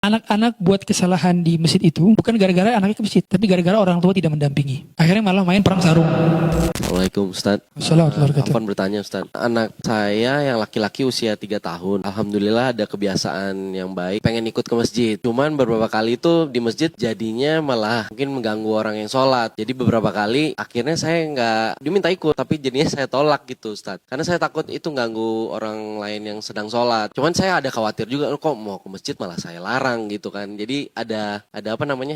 Anak-anak buat kesalahan di masjid itu bukan gara-gara anaknya ke masjid, tapi gara-gara orang tua tidak mendampingi. Akhirnya malah main perang sarung. Assalamualaikum Ustaz. Assalamualaikum. Afwan bertanya Ustaz. Anak saya yang laki-laki usia 3 tahun. Alhamdulillah ada kebiasaan yang baik. Pengen ikut ke masjid. Cuman beberapa kali itu di masjid jadinya malah mungkin mengganggu orang yang sholat. Jadi beberapa kali akhirnya saya nggak diminta ikut. Tapi jadinya saya tolak gitu Ustaz. Karena saya takut itu ganggu orang lain yang sedang sholat. Cuman saya ada khawatir juga. Kok mau ke masjid malah saya larang gitu kan. Jadi ada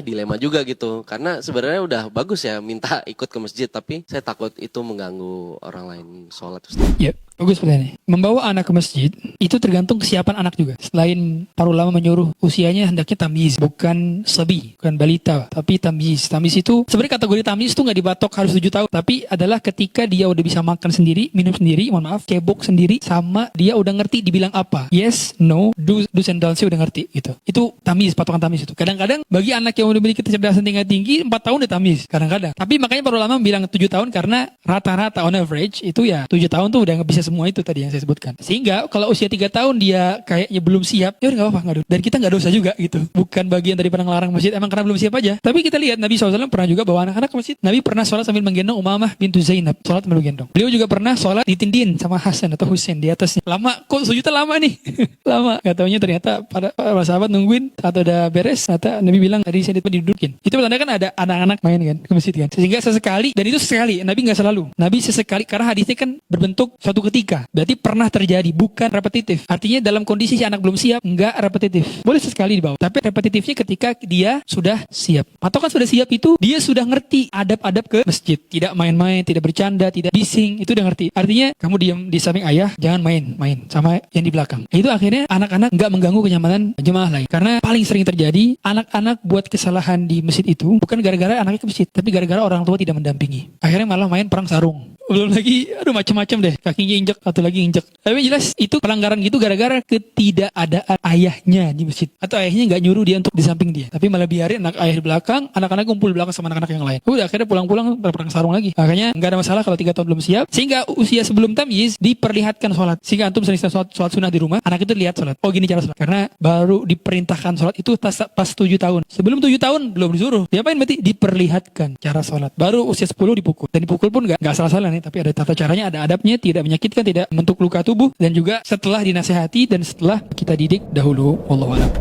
dilema juga gitu. Karena sebenarnya udah bagus ya minta ikut ke masjid. Tapi saya takut itu mengganggu orang lain sholat Ustaz. Ya, bagus pertanyaannya. Membawa anak ke masjid itu tergantung kesiapan anak juga. Selain para ulama menyuruh usianya hendaknya tamyiz, bukan sabi, bukan balita, tapi tamyiz. Tamyiz itu sebenarnya kategori tamyiz itu nggak dibatok harus 7 tahun, tapi adalah ketika dia udah bisa makan sendiri, minum sendiri, mohon maaf, cebok sendiri, sama dia udah ngerti dibilang apa. Yes, no, do's and don'ts udah ngerti gitu. Itu tamyiz, patokan tamyiz itu. Kadang-kadang bagi anak yang udah memiliki kecerdasan tinggi 4 tahun udah tamyiz kadang-kadang. Tapi makanya para ulama bilang 7 tahun karena rata-rata on average itu ya 7 tahun tuh udah bisa semua itu tadi yang saya sebutkan. Sehingga kalau usia 3 tahun dia kayaknya belum siap, ya udah gak apa-apa. Dan kita gak dosa juga gitu. Bukan bagian daripada ngelarang masjid, emang karena belum siap aja. Tapi kita lihat Nabi SAW pernah juga bawa anak-anak ke masjid. Nabi pernah sholat sambil menggendong Umamah bintu Zainab. Sholat sambil menggendong. Beliau juga pernah sholat ditindin sama Hasan atau Husain di atasnya. Lama, kok sujudnya lama nih? Lama. Gak taunya ternyata para sahabat nungguin atau udah beres. Ternyata Nabi bilang tadi saya didudukin. Itu bertanda kan ada anak-anak main kan ke masjid kan. Sehingga sesekali, dan itu sesekali, Nabi gak selalu. Nabi sesekali, karena hadisnya kan berbentuk suatu ketika. Berarti pernah terjadi, bukan repetitif. Artinya dalam kondisi si anak belum siap, enggak repetitif. Boleh sesekali dibawa. Tapi repetitifnya ketika dia sudah siap. Atau kan sudah siap itu, dia sudah ngerti adab-adab ke masjid. Tidak main-main, tidak bercanda, tidak bising. Itu udah ngerti. Artinya, kamu diam di samping ayah, jangan main sama yang di belakang. Itu akhirnya anak-anak enggak mengganggu kenyamanan jemaah lain. Karena paling sering terjadi, anak-anak buat kesalahan di masjid itu, bukan gara-gara anaknya ke masjid, tapi gara-gara orang tua tidak mendampingi. Akhirnya malah main perang sarung. Belum lagi, macam-macam deh. Kakinya injek, atau lagi injek. Tapi jelas itu pelanggaran gitu gara-gara ketidakadaan ayahnya di masjid. Atau ayahnya nggak nyuruh dia untuk di samping dia. Tapi malah biarin anak ayah di belakang, anak-anak kumpul di belakang sama anak-anak yang lain. Udah akhirnya pulang-pulang perang sarung lagi. Makanya nggak ada masalah kalau 3 tahun belum siap. Sehingga usia sebelum tamyiz diperlihatkan sholat. Sehingga antum sering sholat sunnah di rumah, anak itu lihat sholat. Oh gini cara sholat. Karena baru diperintahkan sholat itu pas 7 tahun. Sebelum 7 tahun belum disuruh. Diapain berarti? Diperlihatkan cara sholat. Baru usia 10 dipukul. Dan dipukul pun nggak salah-salah nih. Tapi ada tata caranya, ada adabnya, tidak menyakitkan, tidak membentuk luka tubuh, dan juga setelah dinasehati dan setelah kita didik dahulu. Wallahu a'lam.